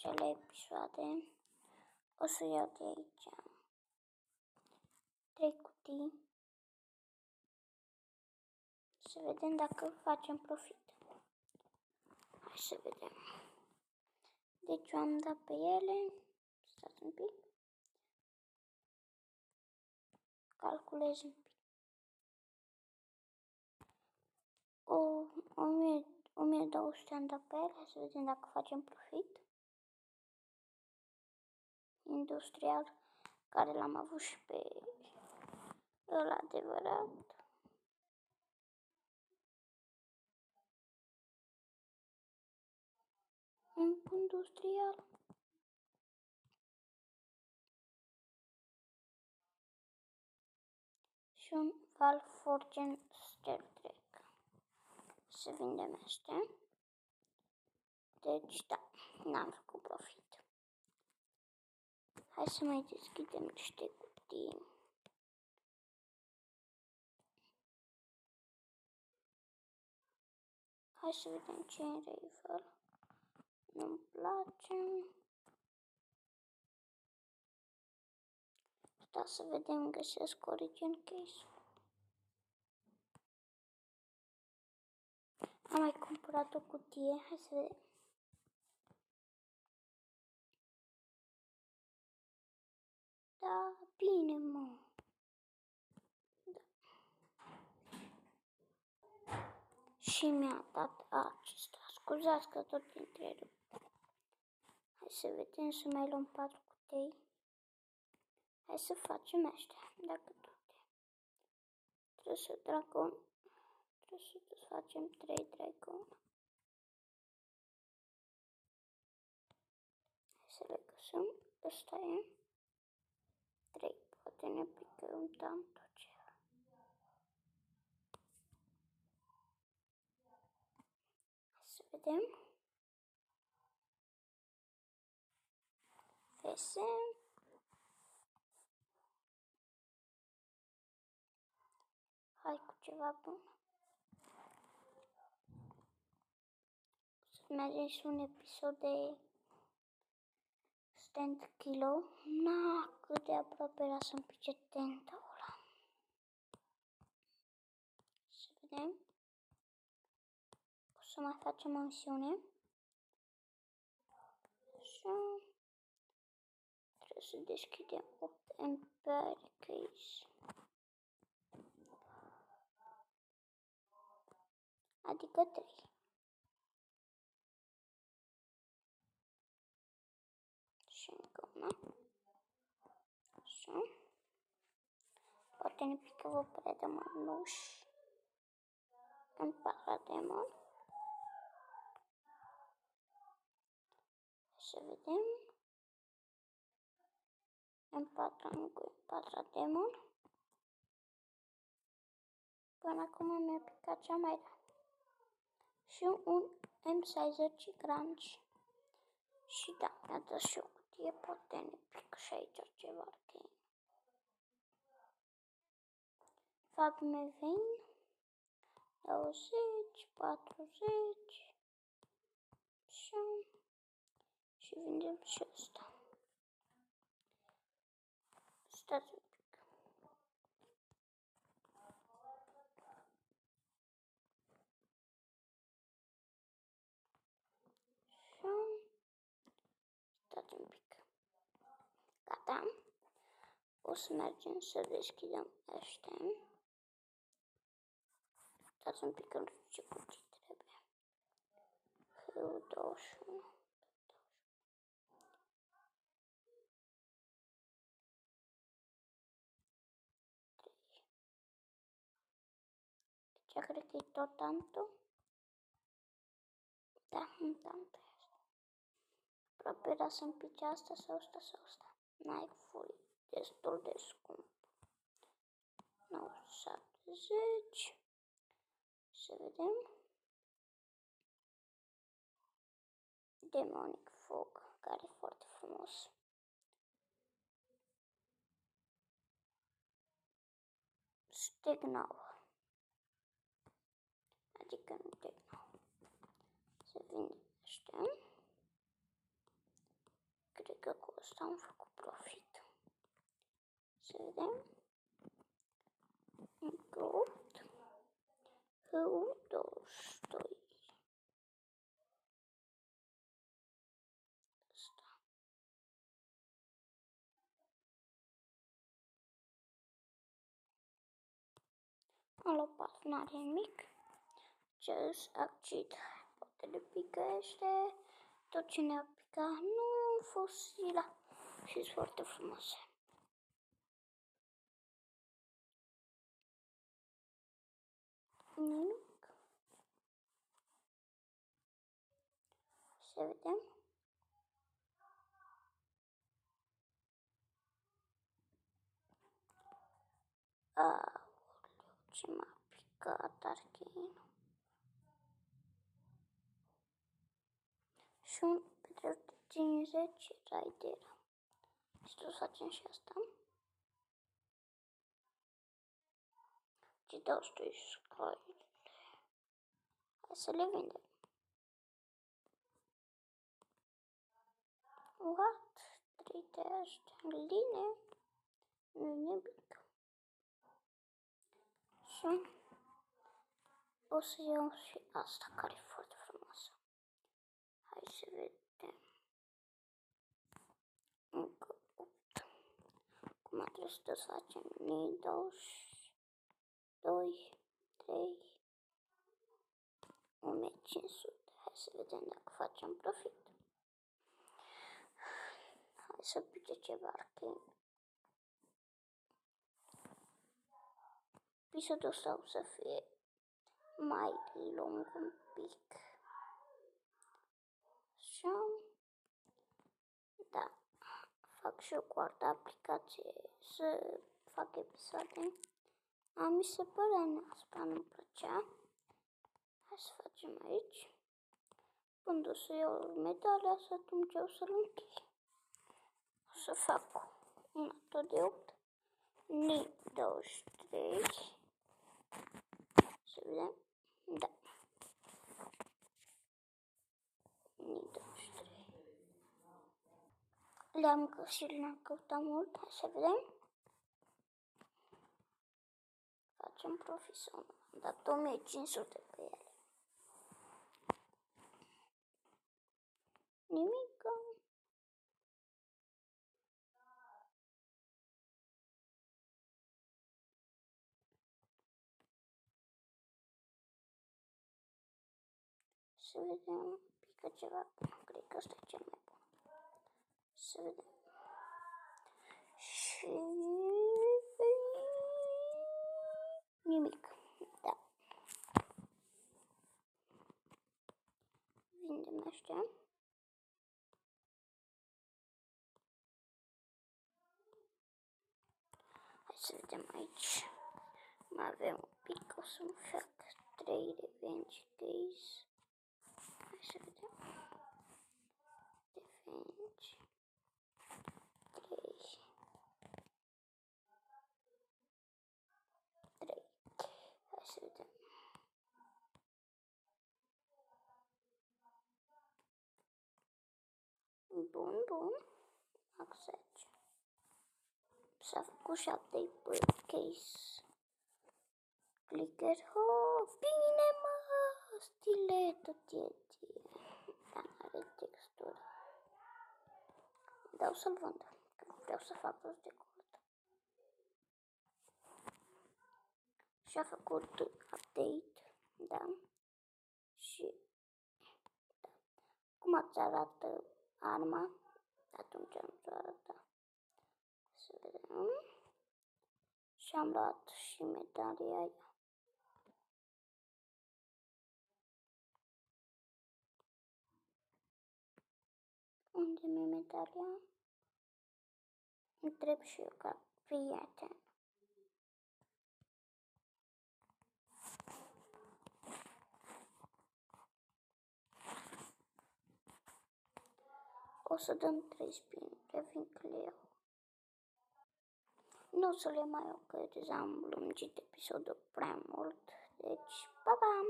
acele episoade. O să iau de aici 3 cutii. Să vedem dacă facem profit. Hai să vedem. Deci eu am dat pe ele. Stați un pic. Calculez un pic. 1200 am dat pe ele. Să vedem dacă facem profit. Industrial, care l-am avut și pe ăla adevărat. Un industrial. Și un Valforgen Star Trek. Să vindem astea. Deci, da, n-am făcut profit. Hai să mai deschidem niște cutii. Hai să vedem ce e în rifle. Nu-mi place. Da, să vedem, găsesc Origin Case. Am mai cumpărat o cutie. Hai să vedem. Da, bine, mă. Da. Și mi-a dat acesta. Scuzați că tot întrerup. Hai să vedem, să mai luăm 4 cutei. Hai să facem astea, dacă toate. Trebuie să facem 3 dragon. Hai să le găsim. Ăsta e 3. Poate ne pică un tanto ceva. Hai să vedem. Fese. Hai cu ceva bun. Să mergem și un episod de Stand Kilo. Na, cât de aproape era să-mi pice tenta ăla. Să vedem. O să mai facem o misiune. Așa. Trebuie să deschidem 8 Empire Case. Adică 3. Și încă una. Așa. Poate ne pică o predă mănuși. În Parademon. Să vedem. În Parademon. Până acum mi-a picat cea mai rar. Și un M-Sizer Grunge. Și da, mi-a dat și o cutie, poate ne pică și aici ceva arcane. Fabmevin 20, 40. Așa. Și vindem și ăsta. Stați un pic. Așa. Stați un pic. Gata. O să mergem să deschidem ăștia. Stați un pic că nu știu ce cutii trebuie. H21. Deci cred că e tot tanto. Da, un tanto este. Aproape era să-mi pice asta sau asta sau asta. N-ai foi destul de scump. 970. Să vedem. Demonic Fog, care e foarte frumos. Stegnau. Adică nu Tegnau. Să vindem ăștia. că cu ăsta am făcut profit. Să vedem. 8. 22. Asta. Am luat n-are nimic. Acest acid poate le pică tot ce ne-a picat nu fosila și sunt foarte frumoase. Nimic. Să vedem. Ce m-a picat archinul. Și un pentru 50 rider. Și să facem și asta. Și 22 scoile. Hai să le vindem. What? 3 de astea line? Nu nimic. Și o să iau și asta care e foarte frumoasă. Hai să vedem. Încă 8. Acum trebuie să facem 22, 3, 1500. Hai să vedem dacă facem profit. Hai să pice ceva arcane. Episodul ăsta o să fie mai lung un pic. Așa. Da. Fac și eu cu altă aplicație să fac episoade. Mi se părea neaspra, nu-mi plăcea. Hai să facem aici. Când o să iau medalia, să atunci o să-l închei. O să fac una tot de 8. Ni 23. Să vedem. Da. Ni 23. Le-am găsit, le-am căutat mult. Hai să vedem. Facem profit sau nu. Am dat 1500 pe ele. Nimic. Să vedem. Pică ceva. Cred că ăsta e cel mai bun. Să vedem. Și nimic. Da. Vindem ăștia. Hai să vedem aici. Mai avem un pic. O să-mi fac 3 revenge case. Hai să vedem. Revenge. 3. 3. Hai să vedem. Bun, bun. Accept. S-a făcut 7 pe case. Clicker. Oh, bine mă! Stiletul tietie. Dar n-are textură. Dar o să-l vând. Că vreau să fac rost de gold. Și-a făcut update. Da. Și da. Cum ați arată arma? Atunci am să arăta. Să vedem. Și am luat și medalia aia. Unde mi-e medalia? Întreb și eu ca prieten. O să dăm 3 spin, revin că le iau. Nu o să le mai iau, că deja am lungit episodul prea mult. Deci, pa, pa!